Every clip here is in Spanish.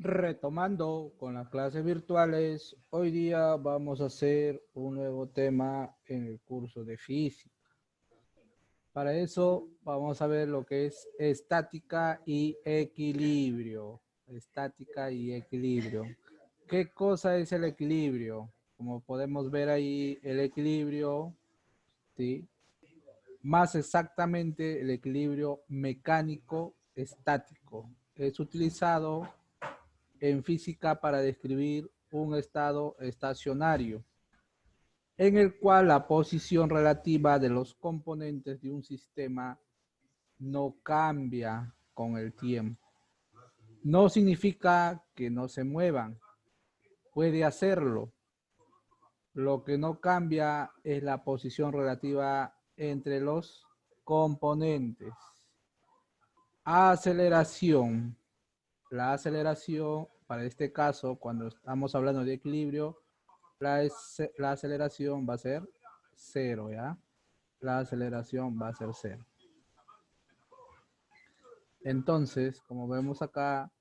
Retomando con las clases virtuales, hoy día vamos a hacer un nuevo tema en el curso de física. Para eso vamos a ver lo que es estática y equilibrio. Estática y equilibrio. ¿Qué cosa es el equilibrio? Como podemos ver ahí, el equilibrio, ¿sí? Más exactamente el equilibrio mecánico estático. Es utilizado en física para describir un estado estacionario, en el cual la posición relativa de los componentes de un sistema no cambia con el tiempo. No significa que no se muevan, puede hacerlo. Lo que no cambia es la posición relativa entre los componentes. Aceleración. La aceleración, para este caso, cuando estamos hablando de equilibrio, la aceleración va a ser cero, ¿ya? La aceleración va a ser cero. Entonces, como vemos acá,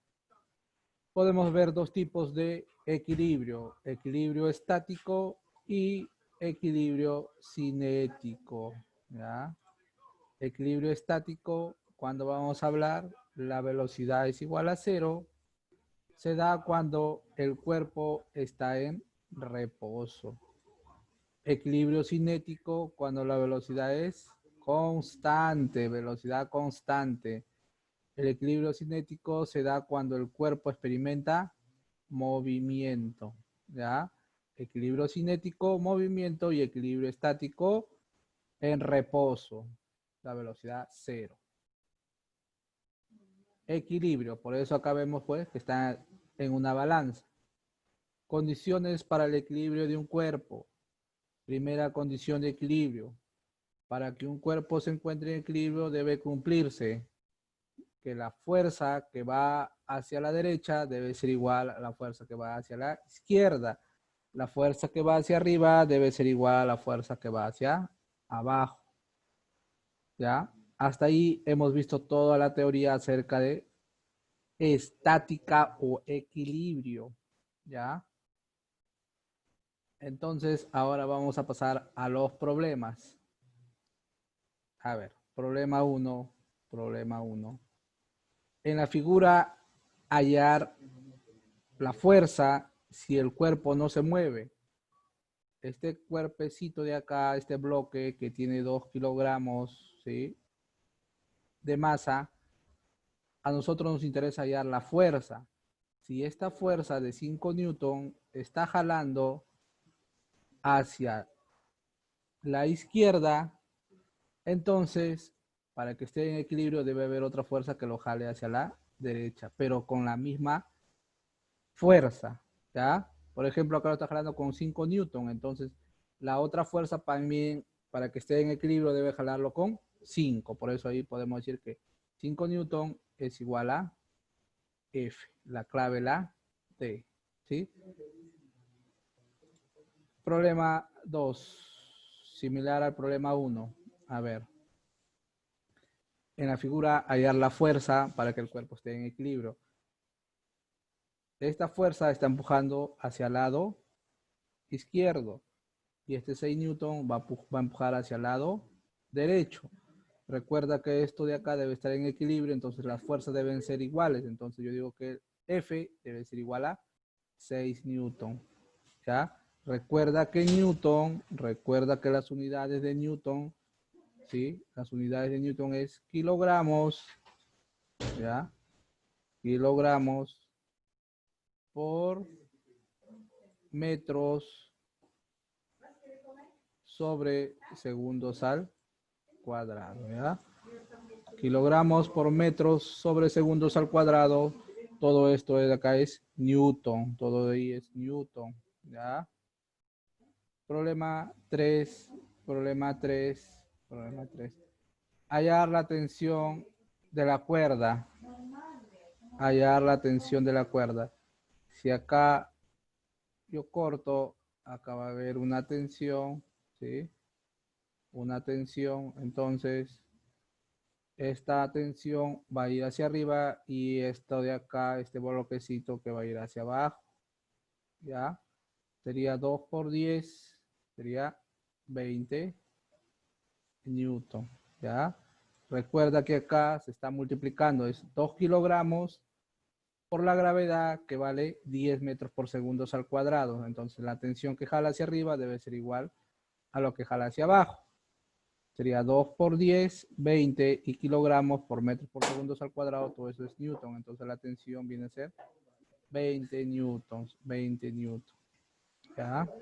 podemos ver dos tipos de equilibrio: equilibrio estático y equilibrio cinético, ¿ya? Equilibrio estático, cuando vamos a hablar, la velocidad es igual a cero, se da cuando el cuerpo está en reposo. Equilibrio cinético, cuando la velocidad es constante, velocidad constante. El equilibrio cinético se da cuando el cuerpo experimenta movimiento, ¿ya? Equilibrio cinético, movimiento, y equilibrio estático en reposo, la velocidad cero. Equilibrio, por eso acá vemos pues que está en una balanza. Condiciones para el equilibrio de un cuerpo. Primera condición de equilibrio: para que un cuerpo se encuentre en equilibrio debe cumplirse que la fuerza que va hacia la derecha debe ser igual a la fuerza que va hacia la izquierda. La fuerza que va hacia arriba debe ser igual a la fuerza que va hacia abajo. ¿Ya? Hasta ahí hemos visto toda la teoría acerca de estática o equilibrio. ¿Ya? Entonces, ahora vamos a pasar a los problemas. A ver, problema 1, problema 1. En la figura, hallar la fuerza si el cuerpo no se mueve. Este cuerpecito de acá, este bloque que tiene 2 kilogramos, ¿sí?, de masa, a nosotros nos interesa hallar la fuerza. Si esta fuerza de 5 newton está jalando hacia la izquierda, entonces, para que esté en equilibrio debe haber otra fuerza que lo jale hacia la derecha, pero con la misma fuerza, ¿ya? Por ejemplo, acá lo está jalando con 5 newton, entonces la otra fuerza también, para que esté en equilibrio, debe jalarlo con 5. Por eso ahí podemos decir que 5 newton es igual a F, la clave la T, ¿sí? Problema 2, similar al problema 1. A ver, en la figura hallar la fuerza para que el cuerpo esté en equilibrio. Esta fuerza está empujando hacia el lado izquierdo y este 6 newton va a empujar hacia el lado derecho. Recuerda que esto de acá debe estar en equilibrio, entonces las fuerzas deben ser iguales. Entonces yo digo que F debe ser igual a 6 newton. ¿Ya? Recuerda que las unidades de Newton, ¿sí? Las unidades de Newton es kilogramos, ¿ya? Kilogramos por metros sobre segundos al cuadrado, ¿ya? Kilogramos por metros sobre segundos al cuadrado. Todo esto de acá es Newton, todo de ahí es Newton, ¿ya? Problema 3, problema 3, problema 3. Hallar la tensión de la cuerda. Hallar la tensión de la cuerda. Si acá yo corto, acá va a haber una tensión, ¿sí? Una tensión, entonces esta tensión va a ir hacia arriba y esto de acá, este bloquecito que va a ir hacia abajo. ¿Ya? Sería 2 por 10, sería 20 newton. ¿Ya? Recuerda que acá se está multiplicando, es 2 kilogramos por la gravedad, que vale 10 metros por segundo al cuadrado. Entonces la tensión que jala hacia arriba debe ser igual a lo que jala hacia abajo. Sería 2 por 10, 20 y kilogramos por metros por segundo al cuadrado, todo eso es newton. Entonces la tensión viene a ser 20 newtons, 20 newtons. ¿Ya?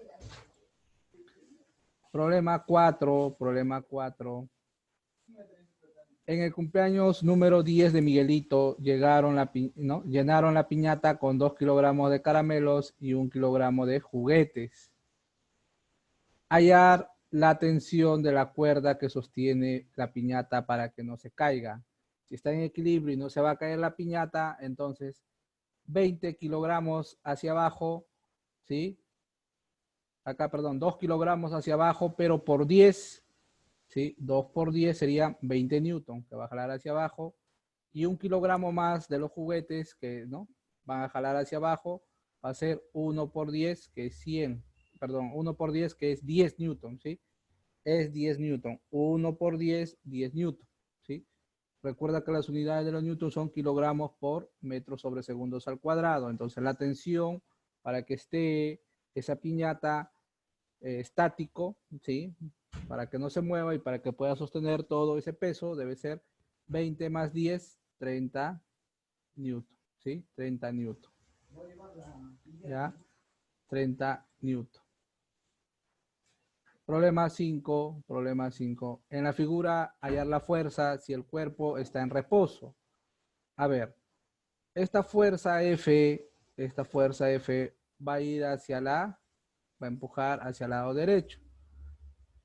Problema 4, problema 4. En el cumpleaños número 10 de Miguelito llenaron la piñata con 2 kilogramos de caramelos y 1 kilogramo de juguetes. Hallar la tensión de la cuerda que sostiene la piñata para que no se caiga. Si está en equilibrio y no se va a caer la piñata, entonces 20 kilogramos hacia abajo, ¿sí? Acá, perdón, 2 kilogramos hacia abajo, pero por 10, ¿sí? 2 por 10 sería 20 newton, que va a jalar hacia abajo. Y 1 kilogramo más de los juguetes que, ¿no?, van a jalar hacia abajo, va a ser 1 por 10, que es 100. Perdón, 1 por 10, que es 10 newton, ¿sí? Es 10 newton. 1 por 10, 10 newton, ¿sí? Recuerda que las unidades de los newtons son kilogramos por metros sobre segundos al cuadrado. Entonces la tensión para que esté esa piñata estático, ¿sí?, para que no se mueva y para que pueda sostener todo ese peso, debe ser 20 más 10, 30 newton, ¿sí? 30 newton. ¿Ya? 30 newton. Problema 5, problema 5. En la figura, hallar la fuerza si el cuerpo está en reposo. A ver, esta fuerza F va a ir hacia va a empujar hacia el lado derecho.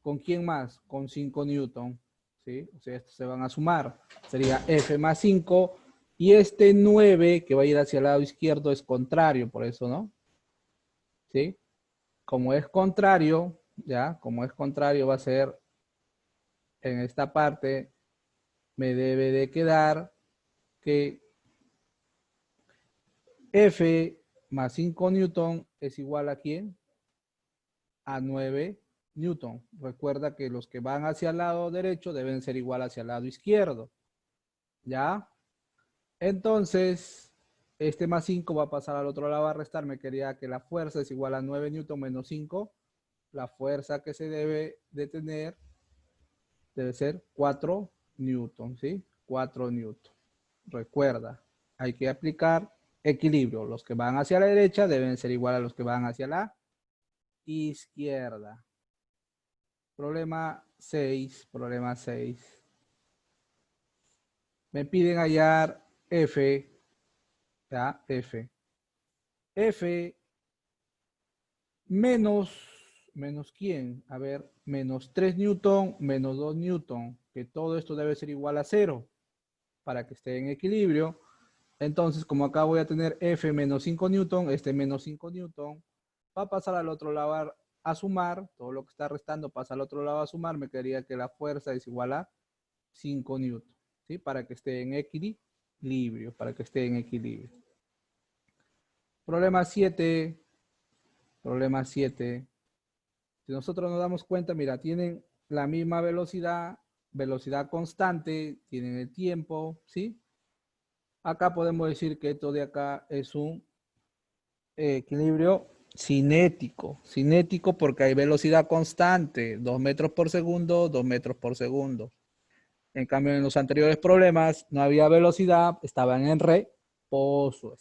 ¿Con quién más? Con 5 newton, ¿sí? O sea, estos se van a sumar. Sería F más 5. Y este 9 que va a ir hacia el lado izquierdo es contrario, por eso, ¿no? ¿Sí? Como es contrario, ¿ya? Como es contrario va a ser en esta parte, me debe de quedar que F más 5 newton es igual a ¿quién? A 9 newton. Recuerda que los que van hacia el lado derecho deben ser igual hacia el lado izquierdo. ¿Ya? Entonces, este más 5 va a pasar al otro lado a restar. Me quería que la fuerza es igual a 9 newton menos 5. La fuerza que se debe de tener debe ser 4 newton, ¿sí? 4 newton. Recuerda, hay que aplicar equilibrio. Los que van hacia la derecha deben ser igual a los que van hacia la izquierda. Problema 6, problema 6. Me piden hallar F, ¿ya? F. F menos ¿quién? A ver, menos 3 newton, menos 2 newton, que todo esto debe ser igual a 0 para que esté en equilibrio. Entonces, como acá voy a tener F menos 5 newton, este menos 5 newton, va a pasar al otro lado a sumar, todo lo que está restando pasa al otro lado a sumar, me quedaría que la fuerza es igual a 5 newton, ¿sí? Para que esté en equilibrio, para que esté en equilibrio. Problema 7, problema 7. Si nosotros nos damos cuenta, mira, tienen la misma velocidad, velocidad constante, tienen el tiempo, ¿sí? Acá podemos decir que esto de acá es un equilibrio cinético. Cinético porque hay velocidad constante, 2 metros por segundo, 2 metros por segundo. En cambio, en los anteriores problemas no había velocidad, estaban en reposo,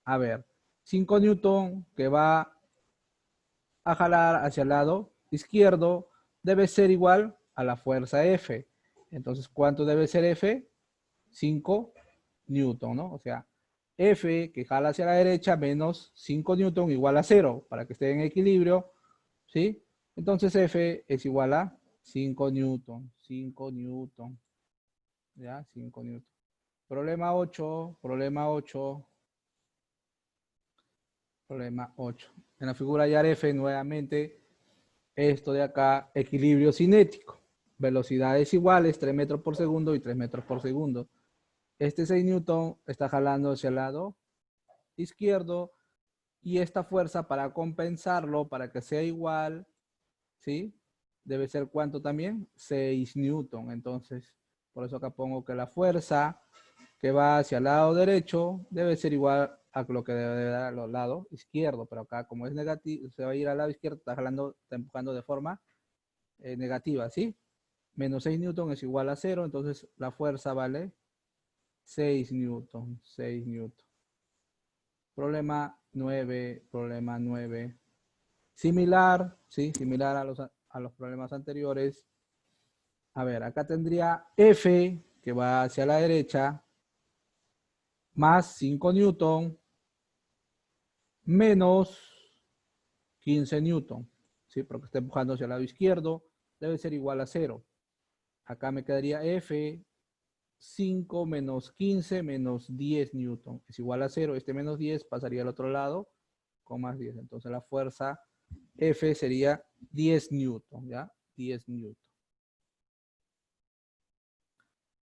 A ver, 5 newton que va a jalar hacia el lado izquierdo debe ser igual a la fuerza F. Entonces, ¿cuánto debe ser F? 5 newton, ¿no? O sea, F que jala hacia la derecha menos 5 newton igual a 0 para que esté en equilibrio, ¿sí? Entonces F es igual a 5 newton, 5 newton, ¿ya? 5 newton. Problema 8, problema 8, problema 8. En la figura hallar F nuevamente, esto de acá, equilibrio cinético. velocidades iguales, 3 metros por segundo y 3 metros por segundo. Este 6 newton está jalando hacia el lado izquierdo y esta fuerza para compensarlo, para que sea igual, ¿sí? Debe ser ¿cuánto también? 6 newton. Entonces, por eso acá pongo que la fuerza que va hacia el lado derecho debe ser igual a lo que debe dar al lado izquierdo, pero acá como es negativo, se va a ir al lado izquierdo, está jalando, está empujando de forma negativa, ¿sí? Menos 6 newton es igual a 0, entonces la fuerza vale 6 newton, 6 newton. Problema 9. Similar, ¿sí? Similar a los problemas anteriores. A ver, acá tendría F, que va hacia la derecha, más 5 newton, menos 15 newton, ¿sí? Porque está empujando hacia el lado izquierdo, debe ser igual a 0. Acá me quedaría F, 5 menos 15 menos 10 newton, es igual a 0. Este menos 10 pasaría al otro lado con más 10. Entonces la fuerza F sería 10 newton, ¿ya? 10 newton.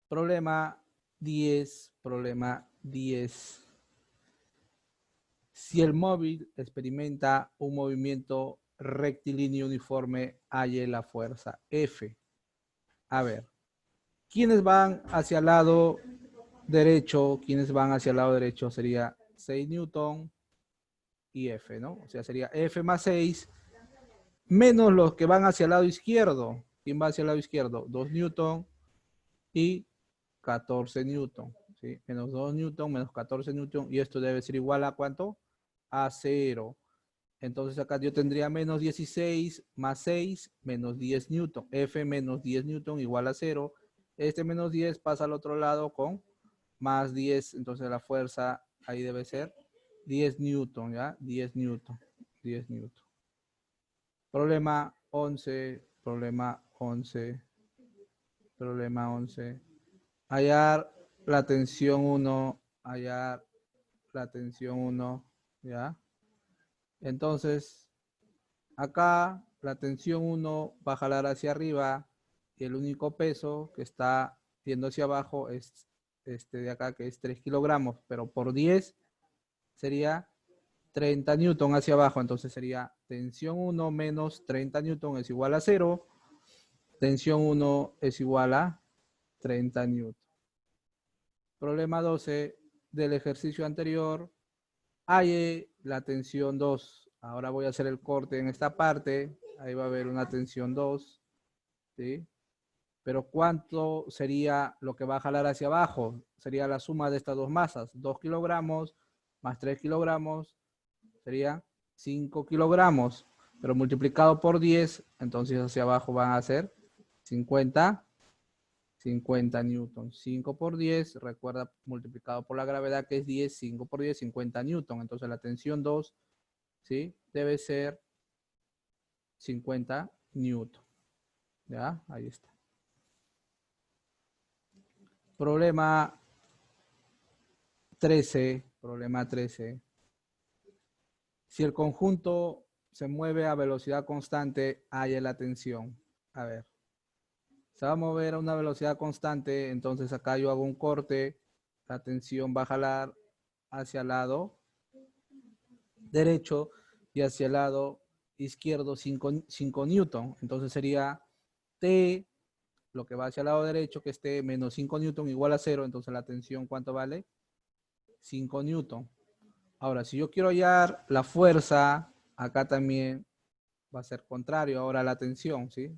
Problema 10. Si el móvil experimenta un movimiento rectilíneo uniforme, halle la fuerza F. A ver, ¿quiénes van hacia el lado derecho? ¿Quiénes van hacia el lado derecho? Sería 6 newton y F, ¿no? O sea, sería F más 6 menos los que van hacia el lado izquierdo. ¿Quién va hacia el lado izquierdo? 2 newton y 14 newton, ¿sí? Menos 2 newton, menos 14 newton, y esto debe ser igual a ¿cuánto? A 0. Entonces acá yo tendría menos 16 más 6 menos 10 newton. F menos 10 newton igual a 0. Este menos 10 pasa al otro lado con más 10. Entonces la fuerza ahí debe ser 10 newton, ¿ya? 10 newton. 10 newton. Problema 11. Problema 11. Problema 11. Hallar la tensión 1. Hallar la tensión 1. ¿Ya? Entonces, acá la tensión 1 va a jalar hacia arriba y el único peso que está yendo hacia abajo es este de acá, que es 3 kilogramos, pero por 10 sería 30 newton hacia abajo. Entonces sería tensión 1 menos 30 newton es igual a 0. Tensión 1 es igual a 30 newton. Problema 12 del ejercicio anterior. Halle la tensión 2. Ahora voy a hacer el corte en esta parte. Ahí va a haber una tensión 2. ¿Sí? Pero ¿cuánto sería lo que va a jalar hacia abajo? Sería la suma de estas dos masas. 2 kilogramos más 3 kilogramos sería 5 kilogramos. Pero multiplicado por 10, entonces hacia abajo van a ser 50 newton. 5 por 10, recuerda, multiplicado por la gravedad que es 10, 5 por 10, 50 newton. Entonces la tensión 2, ¿sí? Debe ser 50 newton. ¿Ya? Ahí está. Problema 13. Problema 13. Si el conjunto se mueve a velocidad constante, haya la tensión. A ver. Se va a mover a una velocidad constante, entonces acá yo hago un corte, la tensión va a jalar hacia el lado derecho y hacia el lado izquierdo 5 newton. Entonces sería T, lo que va hacia el lado derecho, que esté menos 5 newton igual a 0. Entonces la tensión, ¿cuánto vale? 5 newton. Ahora, si yo quiero hallar la fuerza, acá también va a ser contrario ahora la tensión, ¿sí?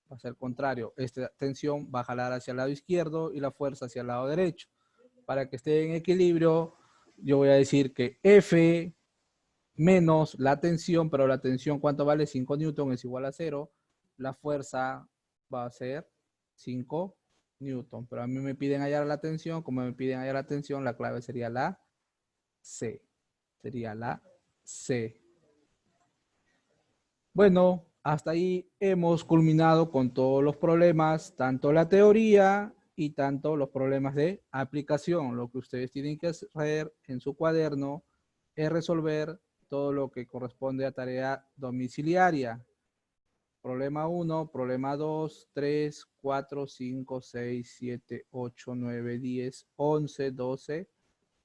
Va a ser contrario. Esta tensión va a jalar hacia el lado izquierdo y la fuerza hacia el lado derecho. Para que esté en equilibrio, yo voy a decir que F menos la tensión, pero la tensión, ¿cuánto vale? 5 newton es igual a 0. La fuerza va a ser 5 newton. Pero a mí me piden hallar la tensión. Como me piden hallar la tensión, la clave sería la C. Sería la C. Bueno, hasta ahí hemos culminado con todos los problemas, tanto la teoría y tanto los problemas de aplicación. Lo que ustedes tienen que hacer en su cuaderno es resolver todo lo que corresponde a tarea domiciliaria. Problema 1, problema 2, 3, 4, 5, 6, 7, 8, 9, 10, 11, 12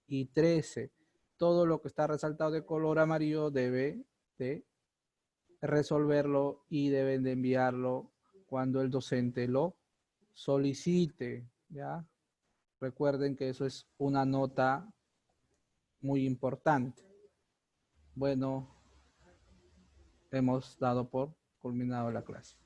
y 13. Todo lo que está resaltado de color amarillo debe de resolverlo y deben de enviarlo cuando el docente lo solicite, ¿ya? Recuerden que eso es una nota muy importante. Bueno, hemos dado por culminado la clase.